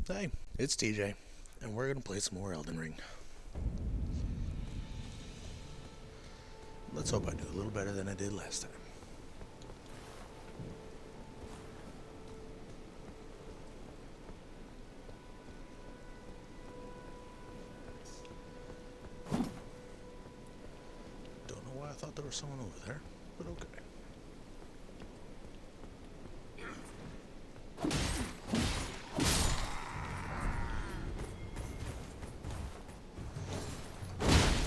Hey, it's TJ, and we're gonna play some more Elden Ring. Let's hope I do a little better than I did last time. Don't know why I thought there was someone over there, but okay.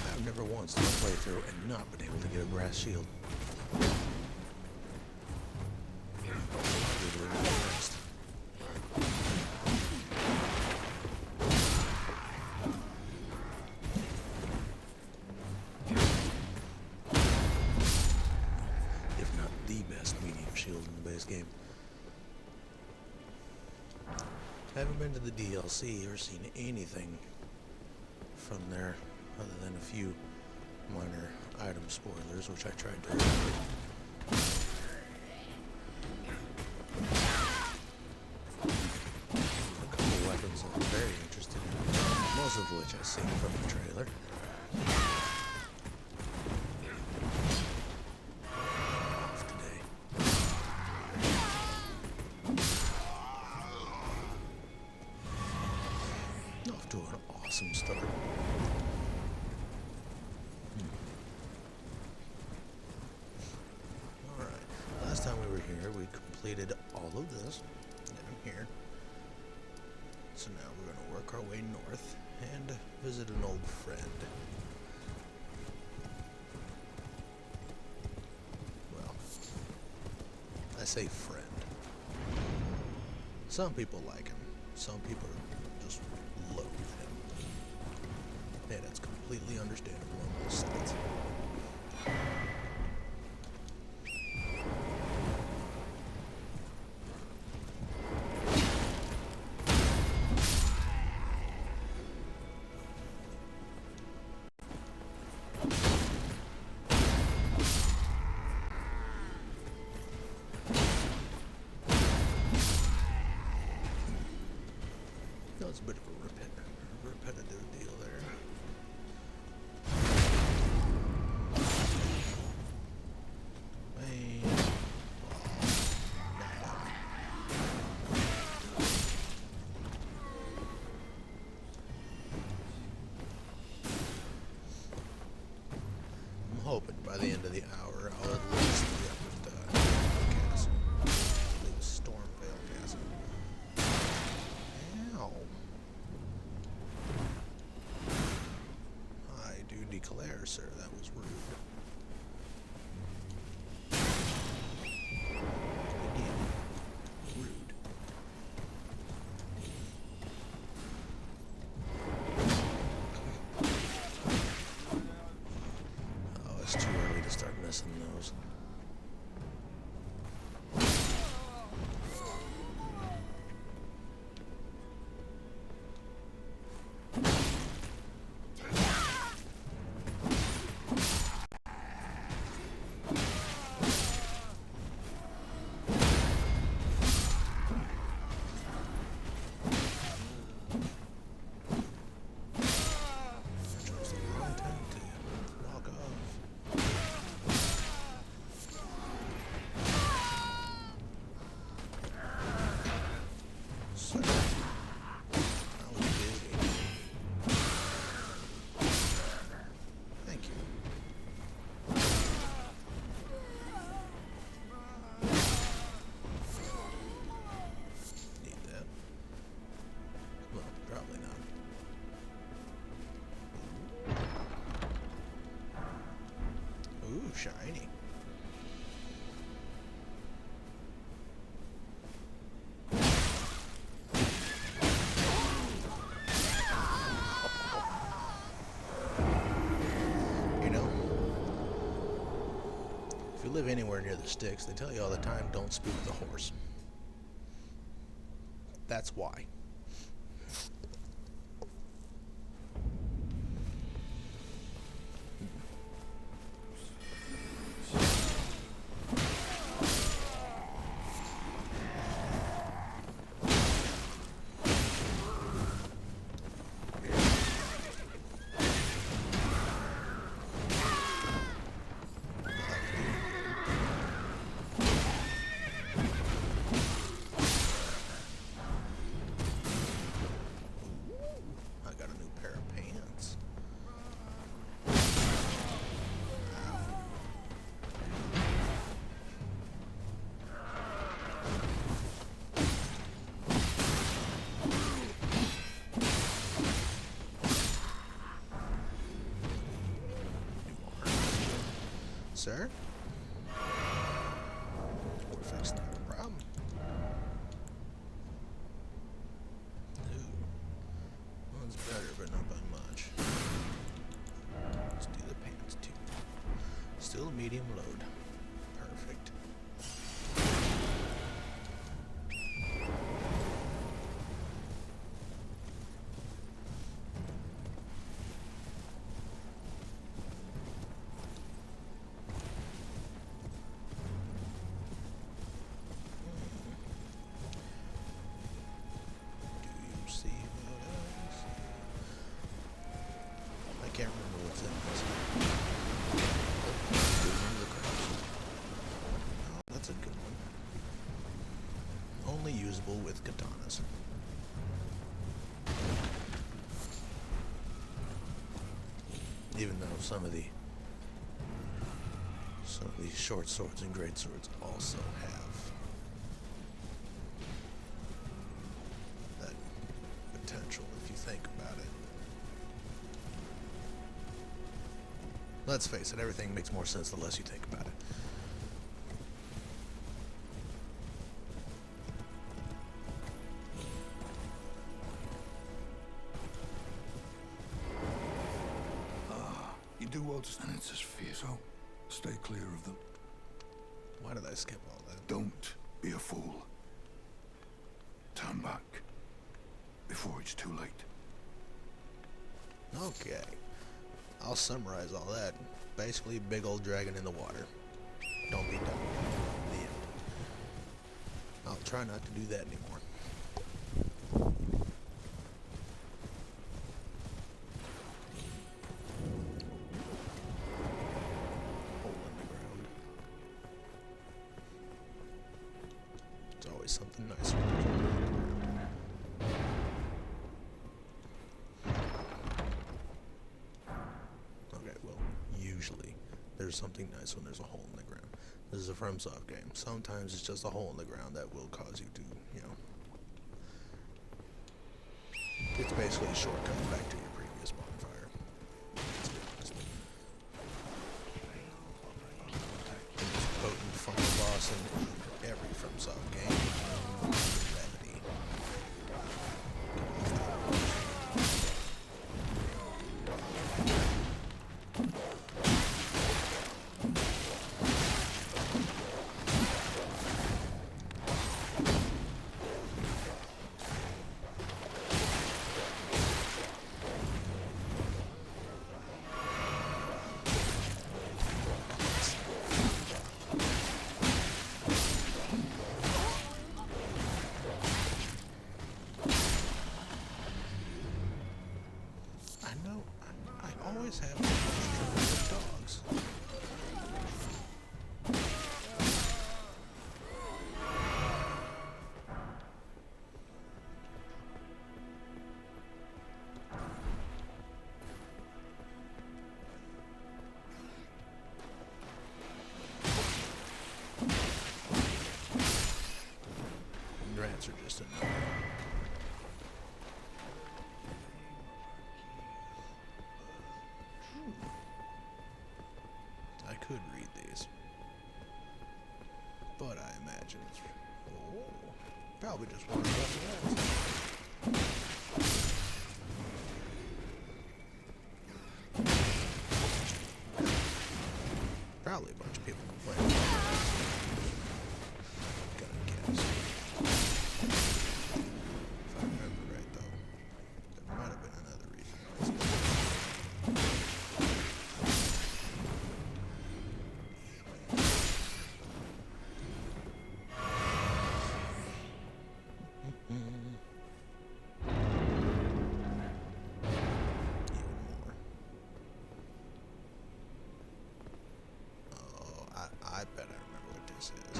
I've never once done a playthrough and not been able to get a brass shield. If not the best medium shield in the base game. Haven't been to the DLC or seen anything from there other than a few minor item spoilers, which I tried to avoid. A couple weapons I'm very interested in, most of which I've seen from the trailer. Off today. Off to an awesome start. Alright, last time we were here, we completed all of this down here. So now we're going to work our way north and visit an old friend. Well, I say friend. Some people like him. Some people just loathe him. And that's completely understandable on both sides. That was a bit of a repetitive deal there. I'm hoping by the end of the hour I'll at least be up at the castle. I believe it's Stormvale Castle. Ow. I do declare, sir, that was rude. Again, rude. Oh, it's too early to start missing those. Chose the wrong time to walk off. So, I was busy. Thank you. Need that. Well, probably not. Ooh, shiny. You know, if you live anywhere near the sticks, they tell you all the time, don't spook the horse. That's why. sir. Perfect's not a problem. Ooh. One's better, but not by much. Let's do the pants too. Still medium load. Perfect. I can't remember what's in this. One of the crabs. Oh, that's a good one. Only usable with katanas. Even though some of these short swords and great swords also have that potential if you think about it. Let's face it, everything makes more sense the less you think about it. You do well to stand. It's just fear, so stay clear of them. Why did I skip all that? Don't be a fool. Turn back before it's too late. Okay. I'll summarize all that. Basically, big old dragon in the water. Don't be dumb. The end. I'll try not to do that anymore. Hole in the ground. It's always something nice when there's a hole in the ground. Usually, there's something nice when there's a hole in the ground. This is a FromSoft game. Sometimes it's just a hole in the ground that will cause you to, it's basically a shortcut back to your previous bonfire. Let's be honest. The most potent final boss in every FromSoft game. Gravity. I always have trouble with dogs. Rats are just annoying. I could read these, but I imagine it's probably just one of those. Probably a bunch of people complaining. Gonna guess. If I remember right, though, there might have been another reason why it's I bet I remember what this is.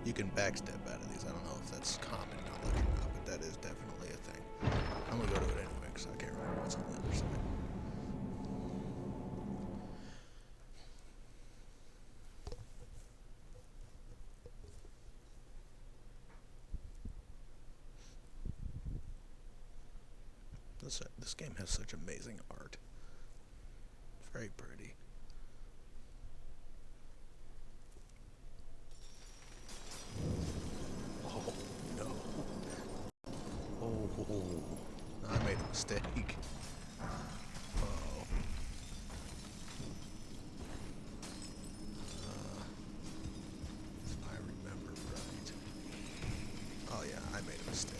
You can backstep out of these. I don't know if that's common knowledge or not, but that is definitely a thing. I'm gonna go to it anyway because I can't remember what's on the other side. This game has such amazing art. Very pretty. Oh, no. Oh, I made a mistake. Oh. If I remember right. Oh yeah, I made a mistake.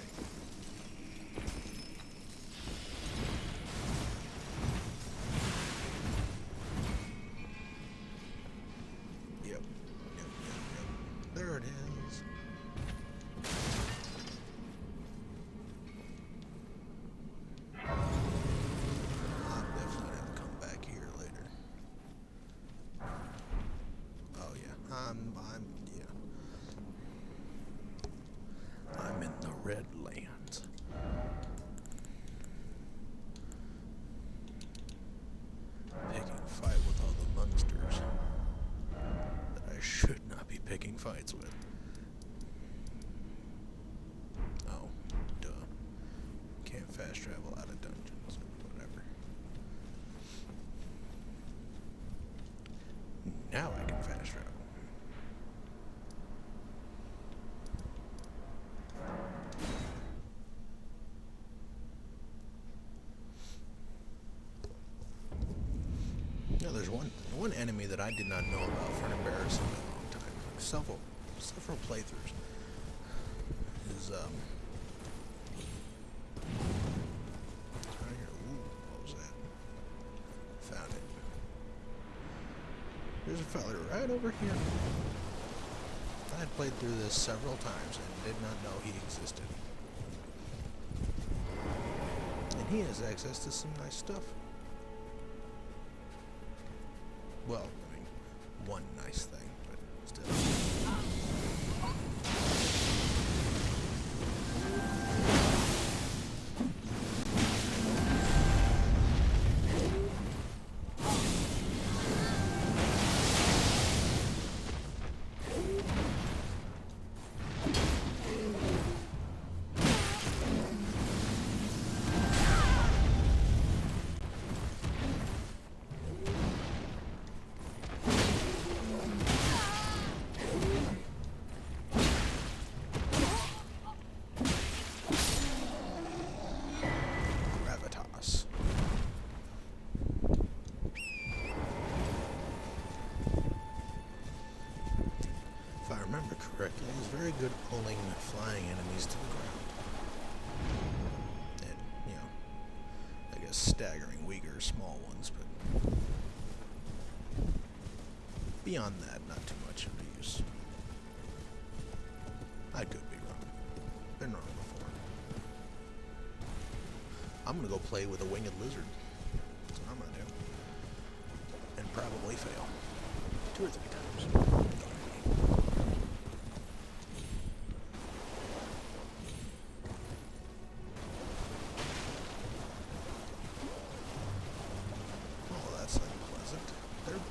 Yep. There it is. I'm definitely gonna have to come back here later. Oh yeah, yeah. I'm in the Red Lands. Picking a fight with all the monsters that I should not be picking fights with. Oh, duh. Can't fast travel out of dungeons or whatever. Now I can fast travel. Now there's one enemy that I did not know about for an embarrassingly long time, like several playthroughs. Is right here. Ooh, what was that? Found it. There's a fella right over here. I had played through this several times and did not know he existed. And he has access to some nice stuff. Well, I mean, one nice thing, but still. Correctly, is very good at pulling flying enemies to the ground. And, you know, I guess staggering weaker small ones, but beyond that, not too much of a use. I could be wrong. Been wrong before. I'm gonna go play with a winged lizard. That's what I'm gonna do. And probably fail. 2 or 3 times.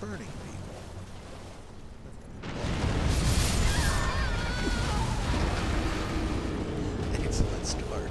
Burning people. Excellent start.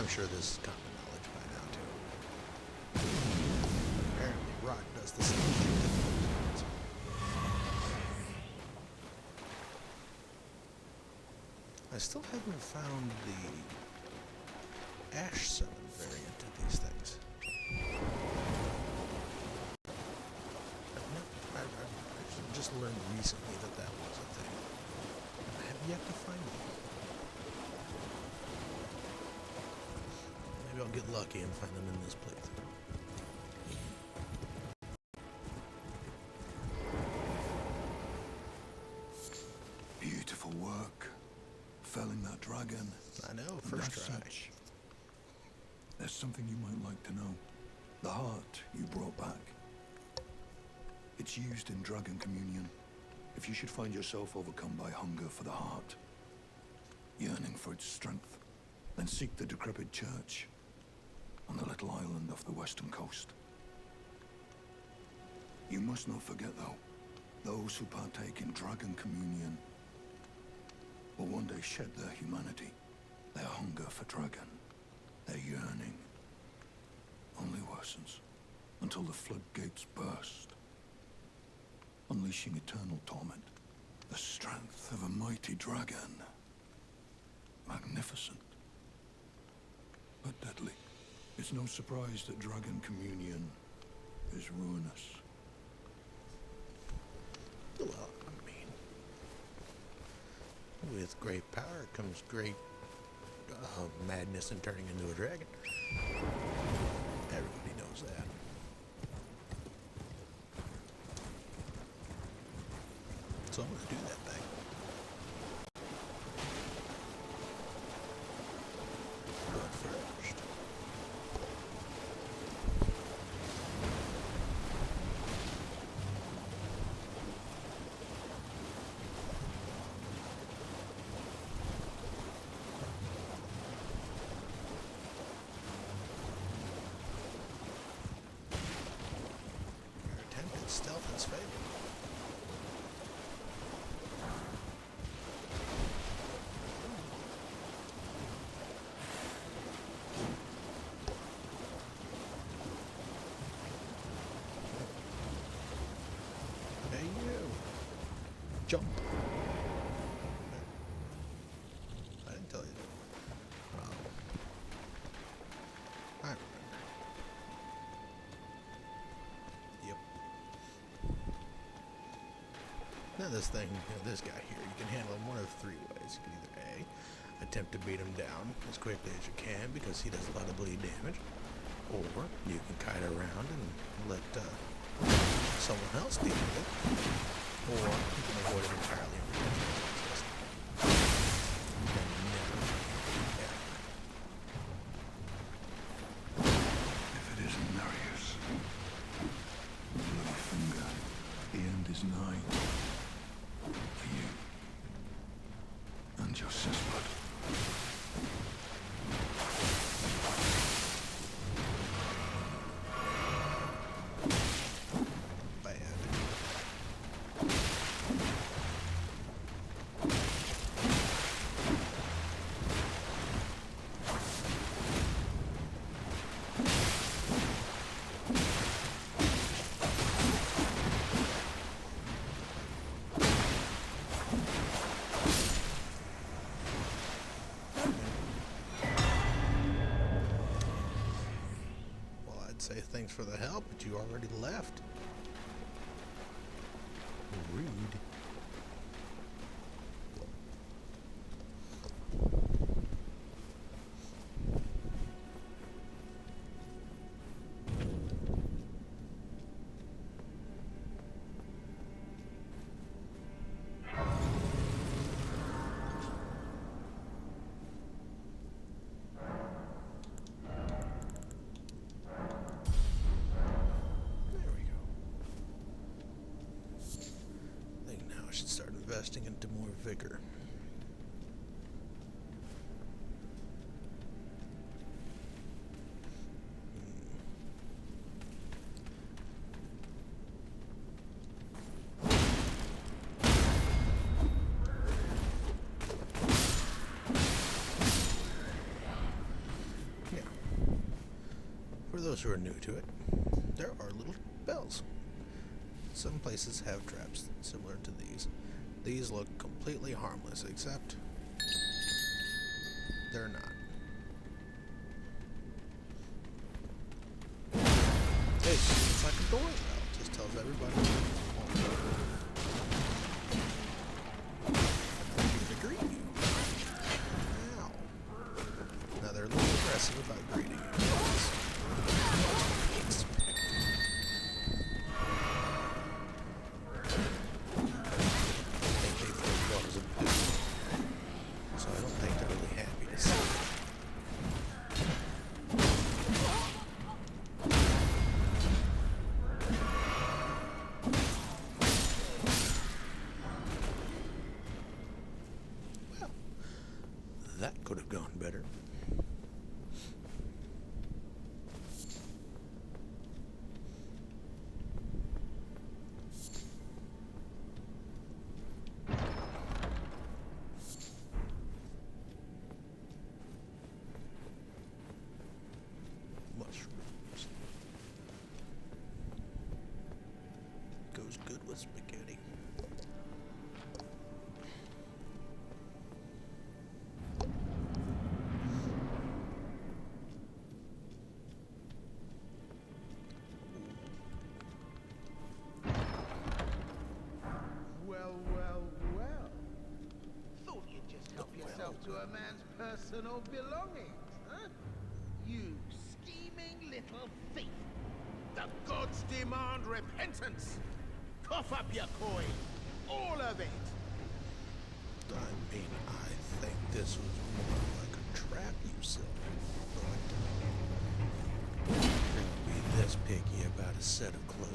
I'm sure this is common knowledge by now, too. Apparently, rock does the same thing. I still haven't found the Ash Summon variant of these things. I just learned recently that that was a thing. I have yet to find it. Maybe I'll get lucky and find them in this playthrough. Beautiful work. Felling that dragon. I know, first try. There's something you might like to know. The heart you brought back. It's used in dragon communion. If you should find yourself overcome by hunger for the heart, yearning for its strength, then seek the decrepit church on the little island off the western coast. You must not forget, though, those who partake in dragon communion will one day shed their humanity, their hunger for dragon, their yearning only worsens until the floodgates burst, unleashing eternal torment. The strength of a mighty dragon. Magnificent, but deadly. It's no surprise that dragon communion is ruinous. Well, I mean, with great power comes great madness and turning into a dragon. Everybody knows that. So I'm gonna do that thing. But first, your attempt at stealth has failed. Hey you! Jump! I didn't tell you that. I remember. Yep. Now this thing, this guy here, you can handle him one of three ways. You can either A, attempt to beat him down as quickly as you can because he does a lot of bleed damage, or you can kite around and let someone else deal with it, or you can avoid it entirely and pretend it doesn't exist. And never do that. If it isn't Nereus, bloody finger, the end is nigh. For you. And your sister. Bad. Well, I'd say thanks for the help, but you already left. Rude. There we go. I think now I should start investing into more vigor. those who are new to it, there are little bells. Some places have traps similar to these. These look completely harmless, except they're not. It's like a door bell. Just tells everybody. To greet you. Ow. Now they're a little aggressive about greeting you. So I don't think they're really happy to see it. Well, that could have gone better. Mushrooms. Goes good with spaghetti. Well, well, well. Thought you'd just help yourself to a man's personal belongings, huh? You scheming little thief. The gods demand repentance. Cough up your coin. All of it. I mean, I think this was more like a trap, you silly. But don't be this picky about a set of clothes.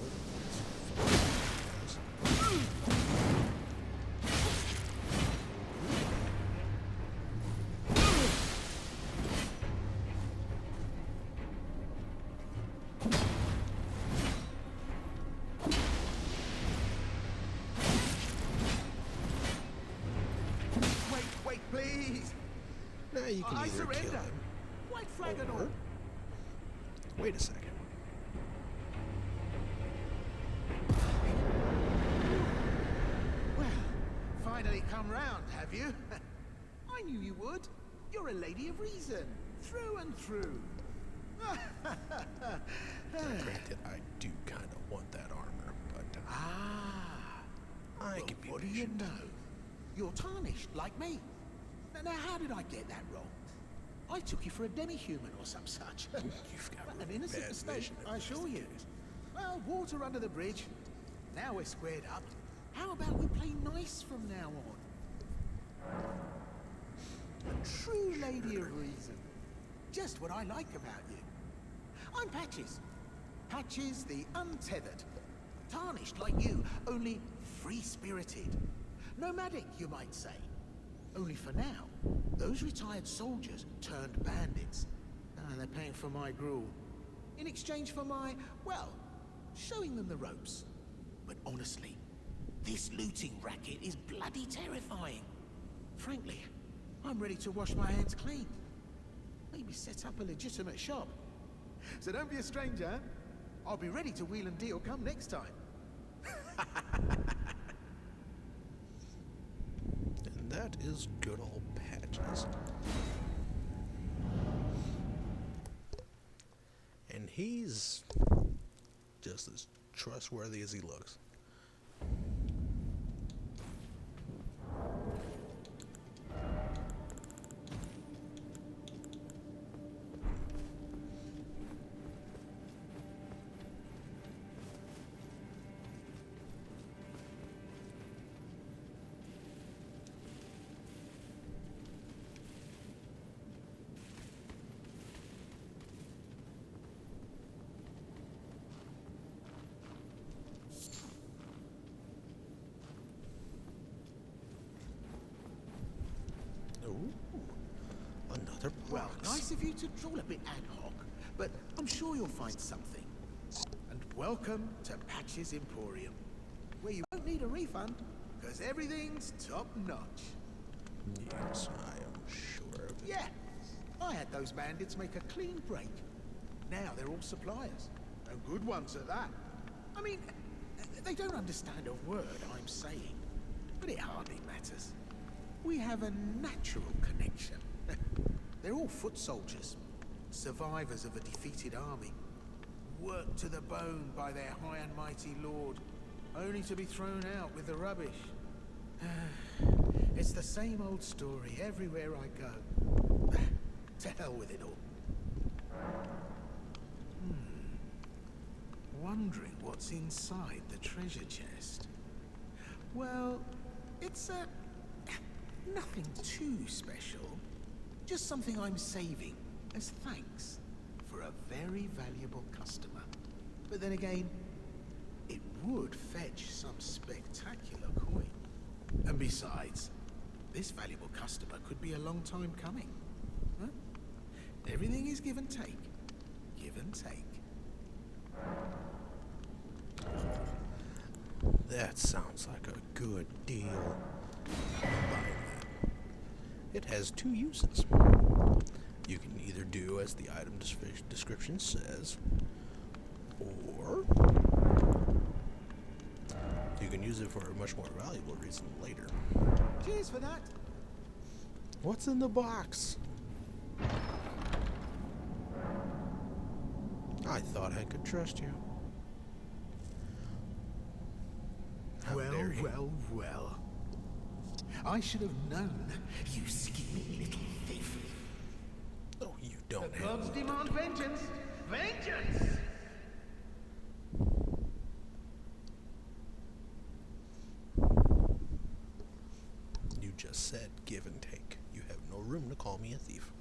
Wait, please. Now you can I either kill surrender. him, White flag and or... all. Wait a second. Well, finally come round, have you? I knew you would. You're a lady of reason, through and through. Granted, I do kind of want that armor, but I Well, can be what do you patient. know? You're tarnished, like me. Now, how did I get that wrong? I took you for a demi-human or some such. You've got An really innocent bad mistake, vision if I that's assure the you. case. Well, water under the bridge. Now we're squared up. How about we play nice from now on? A true lady of reason. Just what I like about you. I'm Patches. Patches the untethered. Tarnished like you, only free-spirited. Nomadic, you might say. Only for now, those retired soldiers turned bandits. They're paying for my gruel. In exchange for my, well, showing them the ropes. But honestly, this looting racket is bloody terrifying. Frankly, I'm ready to wash my hands clean. Maybe set up a legitimate shop. So don't be a stranger. I'll be ready to wheel and deal come next time. And that is good old Patches. And he's just as trustworthy as he looks. Ooh, another box. Well, nice of you to drawl a bit ad hoc, but I'm sure you'll find something. And welcome to Patches Emporium, where you won't need a refund, because everything's top-notch. Yes, I am sure of it. Yeah, I had those bandits make a clean break. Now they're all suppliers, and good ones at that. I mean, they don't understand a word I'm saying, but it hardly matters. We have a natural connection. They're all foot soldiers, survivors of a defeated army, worked to the bone by their high and mighty lord, only to be thrown out with the rubbish. It's the same old story everywhere I go. To hell with it all. Wondering what's inside the treasure chest. Well, it's nothing too special. Just something I'm saving as thanks for a very valuable customer. But then again, it would fetch some spectacular coin. And besides, this valuable customer could be a long time coming. Huh? Everything is give and take. Give and take. That sounds like a good deal. I'm buying that. It has two uses. You can either do as the item description says, or you can use it for a much more valuable reason later. Cheers for that. What's in the box? I thought I could trust you. How dare you. Well. I should have known, you scheming little thief. Oh, you don't The have gods demand vengeance! Vengeance! You just said give and take. You have no room to call me a thief.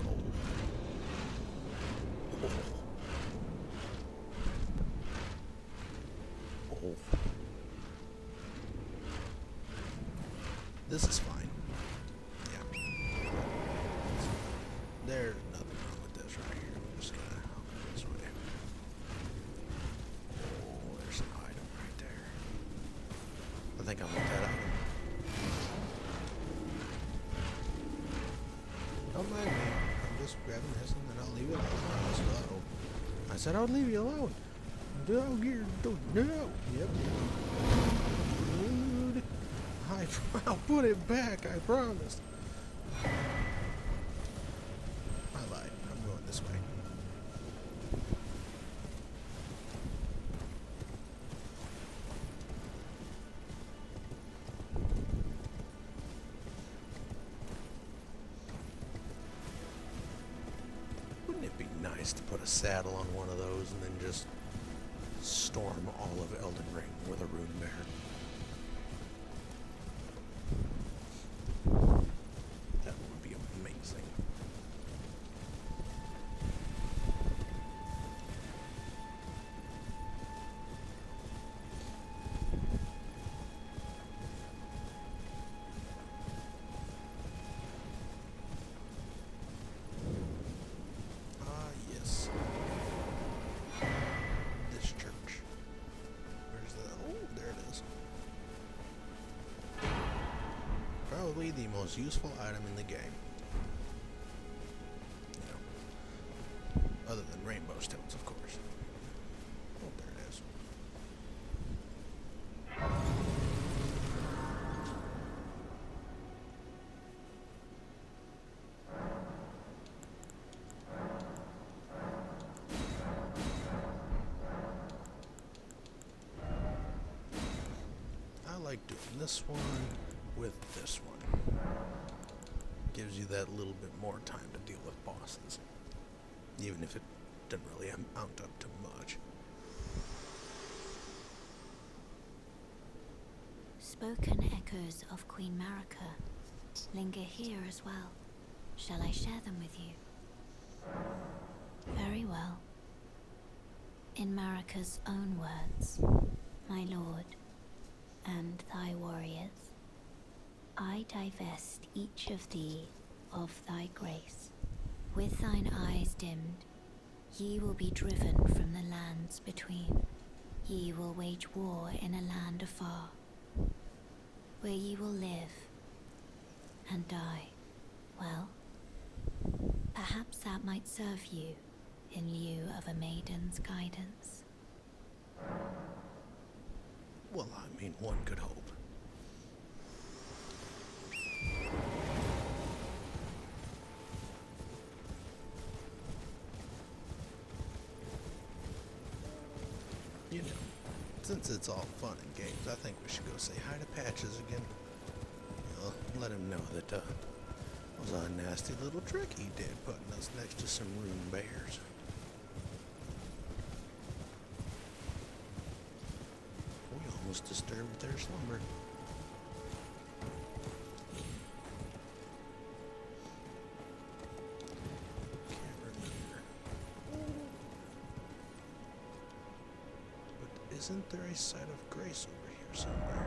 Oh. Oh. Oh. This is fine. Yeah. There's nothing wrong with this right here. I'm just gonna go this way. Oh, there's an item right there. I think I want that item. Don't mind me. I'm just grabbing this and then I'll leave it alone. I said I'll leave you alone. No. Yep. Dude. I'll put it back, I promise. I lied. I'm going this way. Wouldn't it be nice to put a saddle on one of those and then just storm all of Elden Ring with a rune bear? That would be amazing. Yes. This church. Where's the... Oh, there it is. Probably the most useful item in the game. You know, other than rainbow stones, of course. Oh, there it is. I like doing this one with this one. Gives you that little bit more time to deal with bosses. Even if it doesn't really amount up to much. Spoken echoes of Queen Marika linger here as well. Shall I share them with you? Very well. In Marika's own words, my lord, and thy warriors, I divest each of thee of thy grace. With thine eyes dimmed, ye will be driven from the lands between. Ye will wage war in a land afar, where ye will live and die. Well, Perhaps that might serve you in lieu of a maiden's guidance. Well, I mean, one could hope. You know, since it's all fun and games, I think we should go say hi to Patches again. You know, let him know that was a nasty little trick he did, putting us next to some rune bears. We almost disturbed their slumber. Can't remember. But isn't there a site of grace over here somewhere?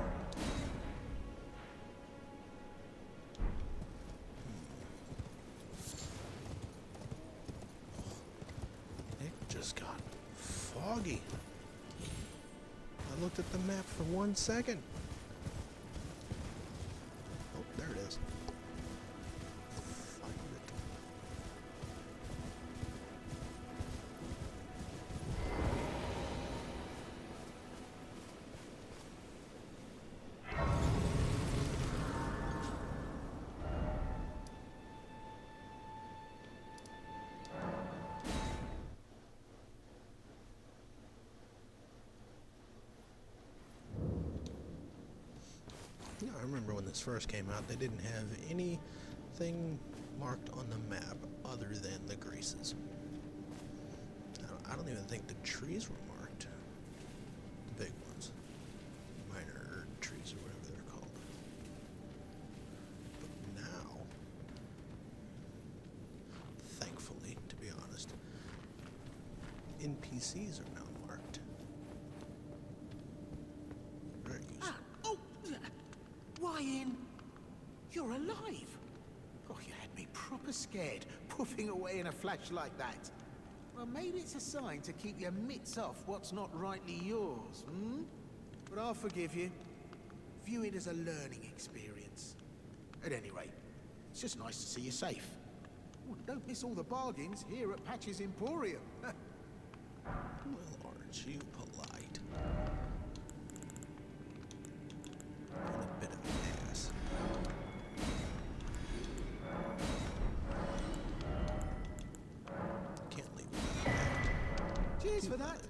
It just got foggy. I looked at the map for 1 second. Oh, there it is. Find it. Yeah, I remember when this first came out, they didn't have anything marked on the map other than the graces. I don't even think the trees were marked. The big ones. Minor trees or whatever they're called. But now, thankfully, to be honest, NPCs are now marked. Very useful. Why, you're alive. Oh, you had me proper scared, puffing away in a flash like that. Well, maybe it's a sign to keep your mitts off what's not rightly yours, hmm? But I'll forgive you. View it as a learning experience. At any rate, it's just nice to see you safe. Oh, don't miss all the bargains here at Patch's Emporium. Well, aren't you polite? And a bit of an ass. Can't leave without that. Cheers for that.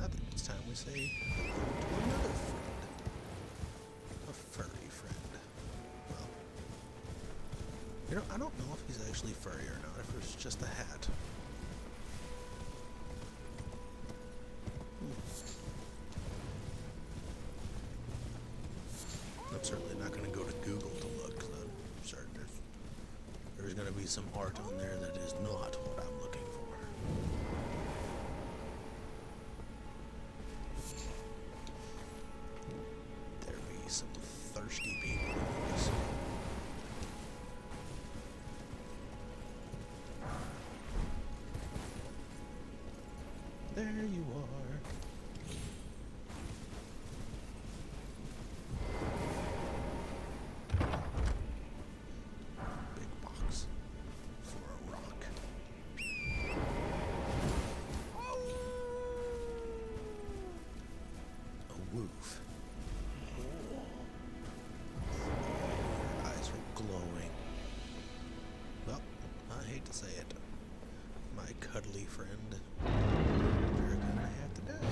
I think it's time we say hello to another friend. A furry friend. Well, you know, I don't know if he's actually furry or not, if it's just a hat. I'm certainly not going to go to Google to look, because I'm certain there's going to be some art on there that is not what I'm looking for. There be some thirsty people in this. There you are. Big box for a rock. A woof. Your eyes are glowing. Well, I hate to say it. My cuddly friend. You're gonna have to die.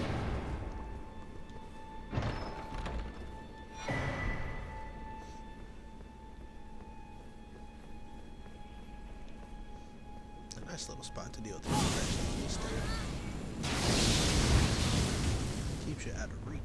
A nice little spot to deal with the infection on this day. Keeps you out of reach.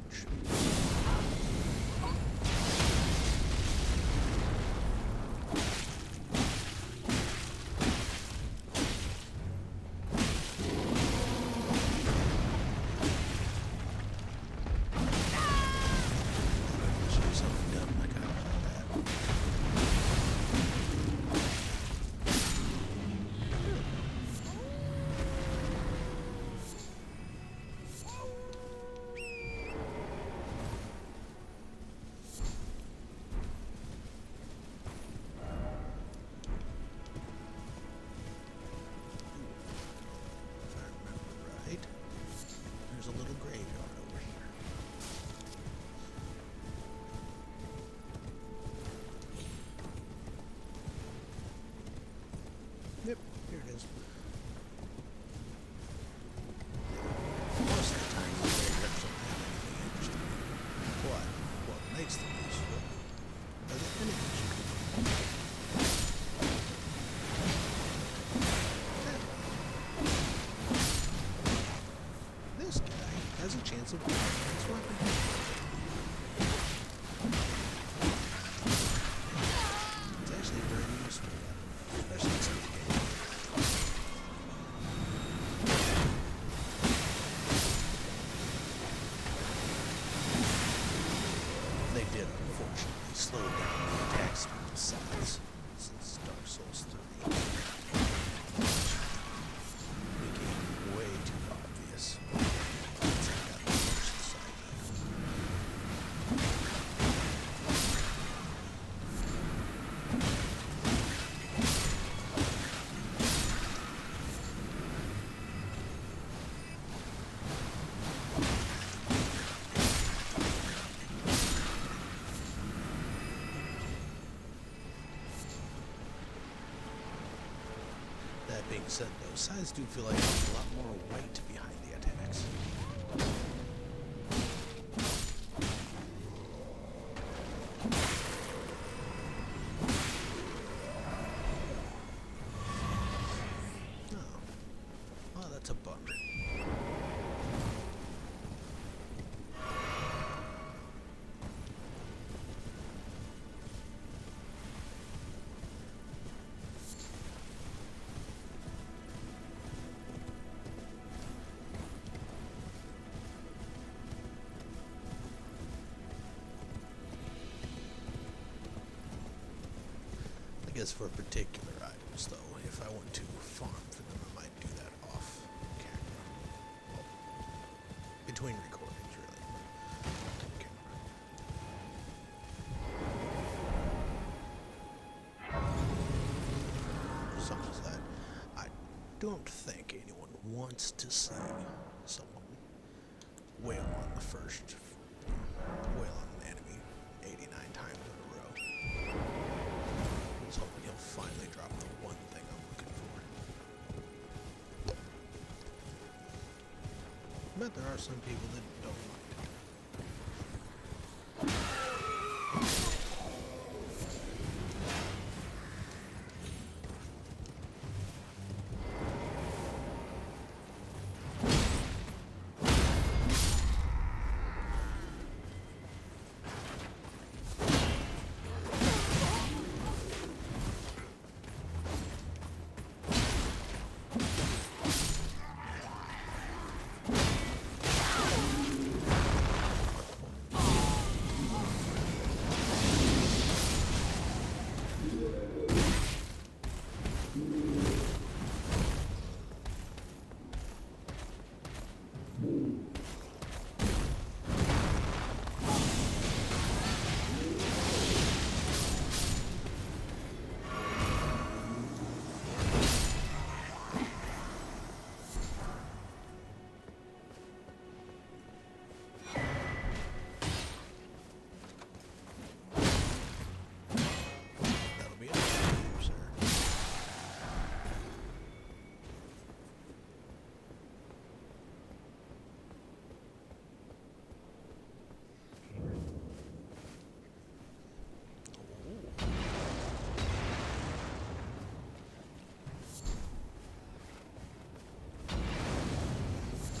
Shoot something dumb like I like that. just most of the time the graveyards don't have anything interesting. What makes them useful are the enemies you can find. This guy has a chance of winning his weapon. It's actually a very useful weapon, especially in some games. They did, unfortunately, slow down the attack speed of size since Dark Souls 3 became way too obvious once I got the first side item. That being said, though, sides do feel like there's a lot more weight behind the attacks. Oh. Well, that's a bummer. I guess for particular items, though, if I want to farm for them, I might do that off camera. Well, between recordings, really. But on camera. Something that I don't think anyone wants to see someone wail on the first, wail on an enemy 89 times in a row. I was hoping he'll finally drop the one thing I'm looking for. But there are some people that don't mind it. That'll be it for you, sir.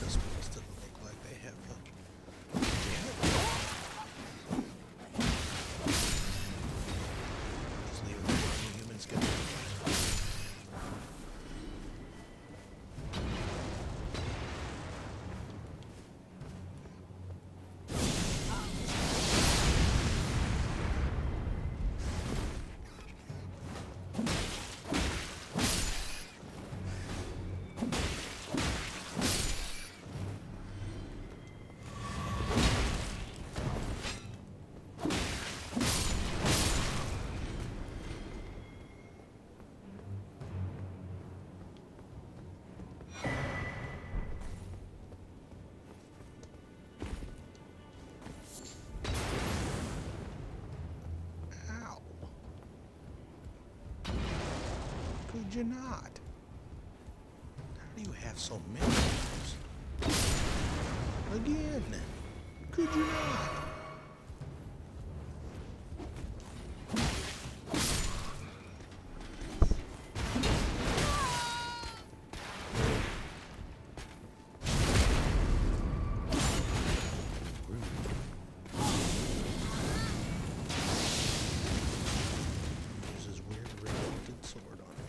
This one doesn't look like they have a just leave it alone. Humans get Ow. Could you not? have so many of those. Again, could you not? There's this weird red-hilted sword on me.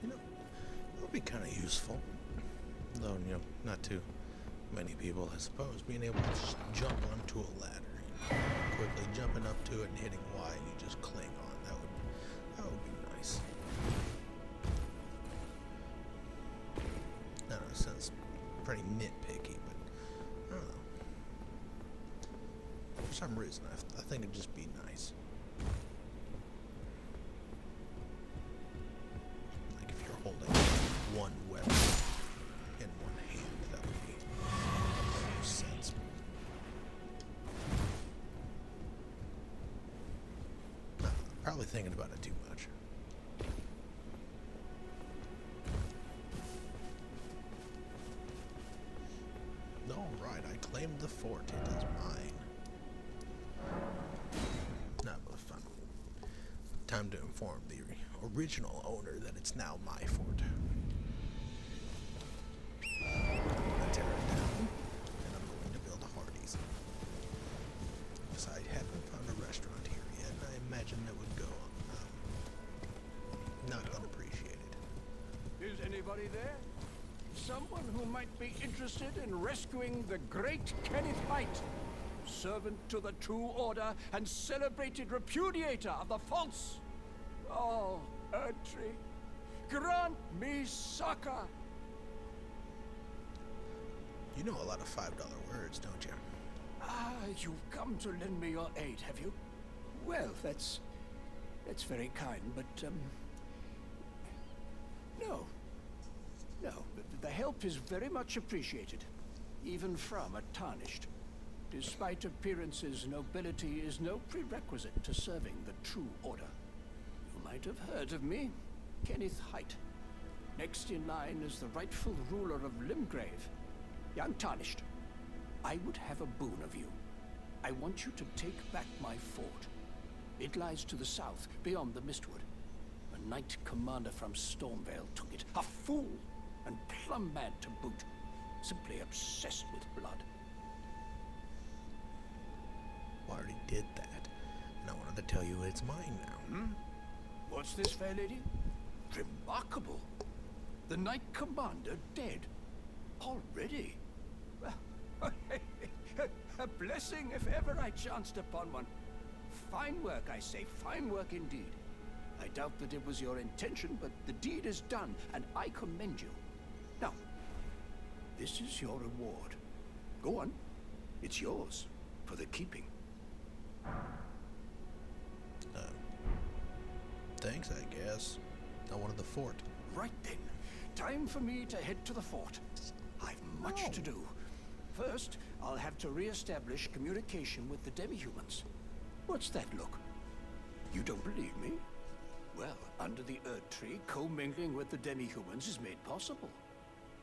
You know, it would be kind of useful. Though, you know, not too many people, I suppose. Being able to just jump onto a ladder, you know, quickly jumping up to it and hitting Y and you just cling on. That would be nice. I don't know, it sounds pretty nitpicky, but I don't know. For some reason, I think it'd just be nice. Like if you're holding one weapon in one hand, that would make sense. Probably thinking about it too much. Alright, I claimed the fort. It is mine. Now, but fun. Time to inform the original owner that it's now my fort. I'm gonna tear it down, and I'm going to build a Hardee's. Because I haven't found a restaurant here yet, and I imagine that would go not unappreciated. Is anybody there? Someone who might be interested in rescuing the great Kenneth Height, servant to the True Order and celebrated repudiator of the false. Oh, Erdtree, grant me succor. You know a lot of $5 words, don't you? Ah, you've come to lend me your aid, have you? Well, that's very kind, but, no. No, the help is very much appreciated, even from a tarnished. Despite appearances, nobility is no prerequisite to serving the True Order. You might have heard of me, Kenneth Height. Next in line is the rightful ruler of Limgrave, young Tarnished. I would have a boon of you. I want you to take back my fort. It lies to the south, beyond the Mistwood. A knight commander from Stormvale took it. A fool! And plumb mad to boot. Simply obsessed with blood. Well, I already did that, and I wanted to tell you it's mine now. What's this, fair lady? Remarkable. The knight commander dead. Already? A blessing if ever I chanced upon one. Fine work, I say. Fine work indeed. I doubt that it was your intention, but the deed is done, and I commend you. Now, this is your reward. Go on. It's yours, for the keeping. Thanks, I guess. I wanted the fort. Right then. Time for me to head to the fort. I've much to do. First, I'll have to re-establish communication with the demi-humans. What's that look? You don't believe me? Well, under the Erdtree, commingling with the demi-humans is made possible.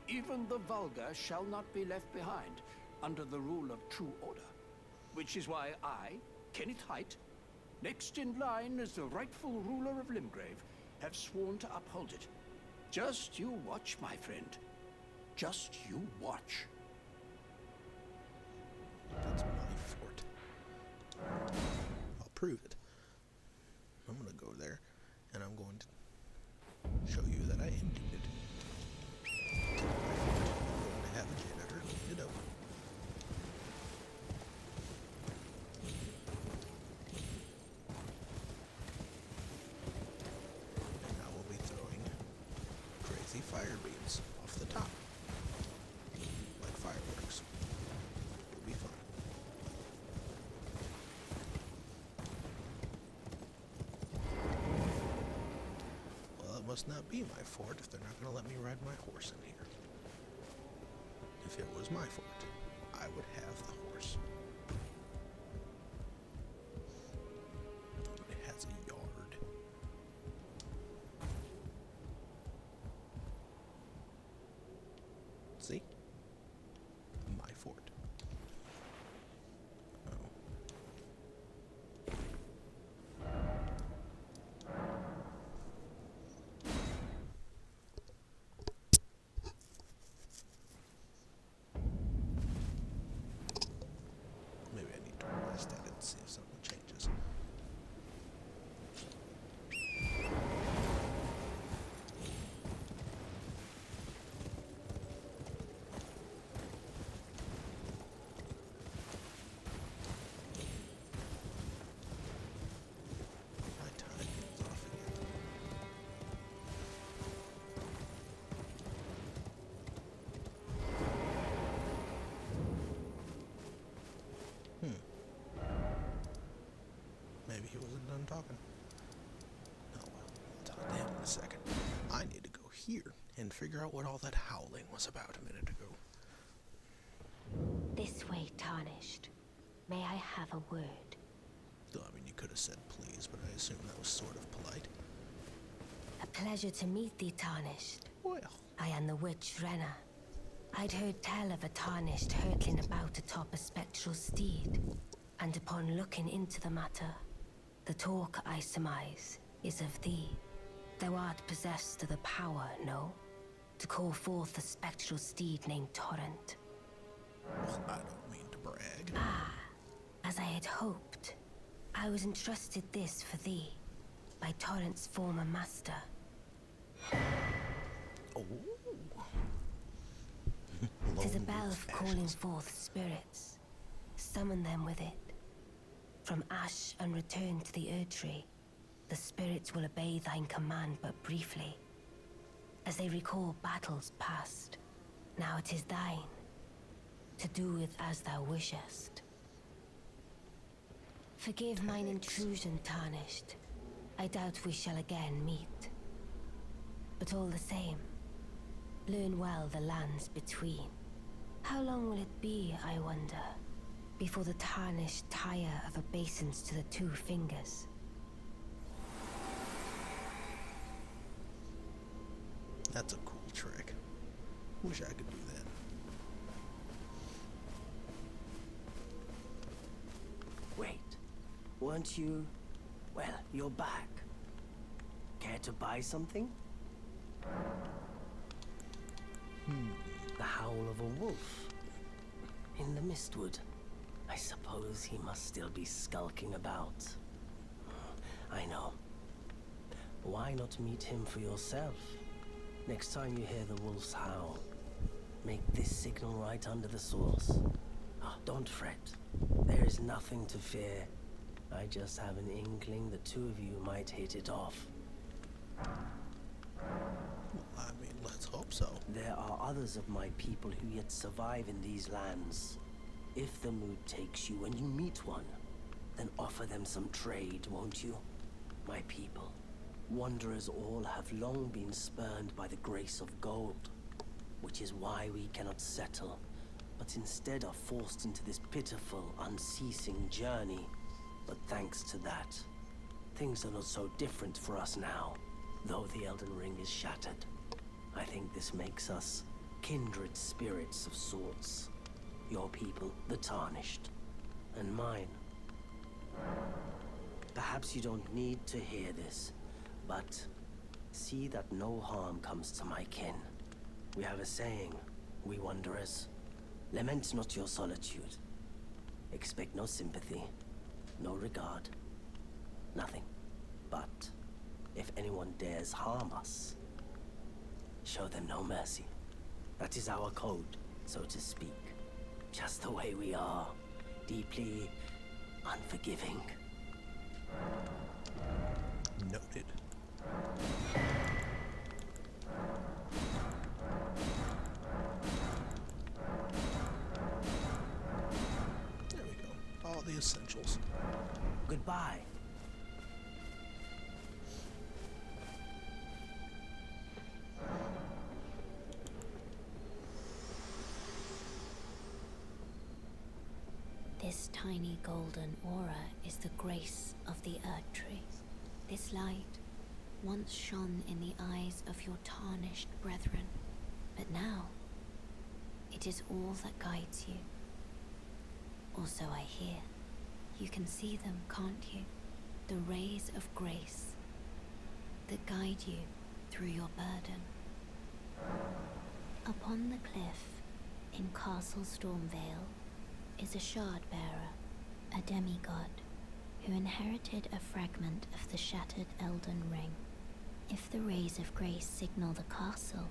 Even the vulgar shall not be left behind under the rule of True Order. Which is why I, Kenneth Height, next in line as the rightful ruler of Limgrave, have sworn to uphold it. Just you watch, my friend. Just you watch. That's my fort. I'll prove it. I'm gonna go there, and I'm going to show you that I emptied it. Take my fort. I'm going to have a janitor clean it up. And I will be throwing crazy fire beams off the top. must not be my fort if they're not going to let me ride my horse in here. If it was my fort, I would have the horse. It has a yard. See? My fort. Oh. Maybe I need to rest at it and see if something changes. My time is off again. Maybe he wasn't done talking. Oh well, I'll talk to him in a second. I need to go here and figure out what all that howling was about a minute ago. This way, Tarnished. May I have a word? I mean, you could have said please, but I assume that was sort of polite. A pleasure to meet thee, Tarnished. Well, I am the witch Renna. I'd heard tell of a Tarnished hurtling about atop a spectral steed, and upon looking into the matter, the talk, I surmise, is of thee. Thou art possessed of the power, no? To call forth a spectral steed named Torrent. I don't mean to brag. As I had hoped, I was entrusted this for thee, by Torrent's former master. Oh. 'Tis a Lone bell wolf calling ashes. forth spirits. Summon them with it. From ash and return to the Erdtree, the spirits will obey thine command but briefly, as they recall battles past. Now it is thine, to do with as thou wishest. Forgive mine intrusion, Tarnished. I doubt we shall again meet. But all the same, learn well the lands between. How long will it be, I wonder, before the Tarnished tire of obeisance to the two fingers? That's a cool trick. Wish I could do that. Wait, weren't you... Well, you're back. Care to buy something? The howl of a wolf. In the Mistwood. I suppose he must still be skulking about. I know. Why not meet him for yourself? Next time you hear the wolf's howl, make this signal right under the source. Oh, don't fret. There is nothing to fear. I just have an inkling the two of you might hit it off. I mean, let's hope so. There are others of my people who yet survive in these lands. If the mood takes you and you meet one, then offer them some trade, won't you? My people, wanderers all have long been spurned by the grace of gold, which is why we cannot settle, but instead are forced into this pitiful, unceasing journey. But thanks to that, things are not so different for us now, though the Elden Ring is shattered. I think this makes us kindred spirits of sorts. Your people, the Tarnished, and mine. Perhaps you don't need to hear this, but see that no harm comes to my kin. We have a saying, we wanderers. Lament not your solitude. Expect no sympathy, no regard, nothing. But if anyone dares harm us, show them no mercy. That is our code, so to speak. Just the way we are, deeply unforgiving. Noted. There we go. All the essentials. Goodbye. This tiny golden aura is the grace of the Earth Tree. This light once shone in the eyes of your tarnished brethren, but now it is all that guides you. Also, I hear. You can see them, can't you? The rays of grace that guide you through your burden. Upon the cliff in Castle Stormvale is a shard-bearer, a demigod, who inherited a fragment of the shattered Elden Ring. If the rays of grace signal the castle,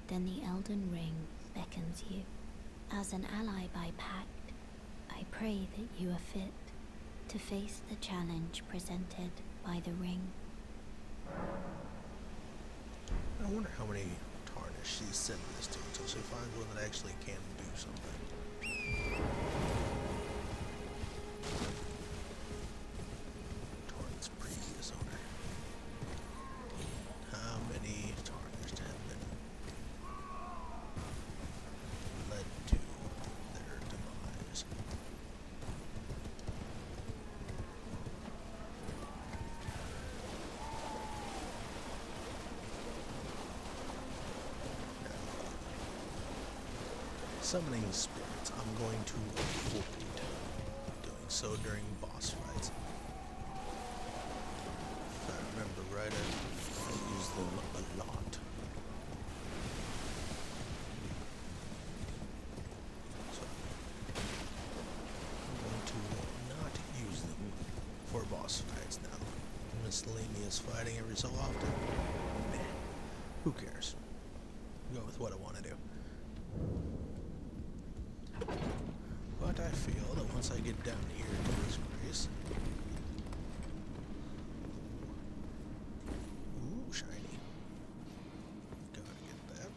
then the Elden Ring beckons you. As an ally by pact, I pray that you are fit to face the challenge presented by the ring. I wonder how many tarnish she's sending this to until she finds one that actually can do something. Torrent's previous owner. How many tarnished have been led to their demise? Summoning spirits, I'm going to avoid doing so during boss fights. If I remember right, I use them a lot. So, I'm going to not use them for boss fights now. Miscellaneous fighting every so often. Meh. Who cares? Go with what I want to do. But I feel that once I get down here to this grace... Ooh, shiny. Gotta get that.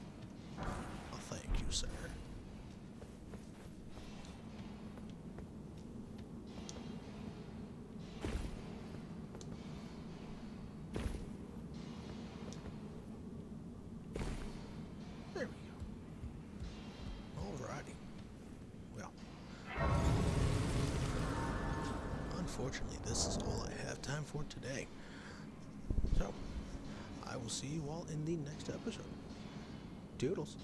Oh, thank you, sir. There we go. Alrighty. Well, unfortunately, this is all I have time for today. So, I will see you all in the next episode. Toodles.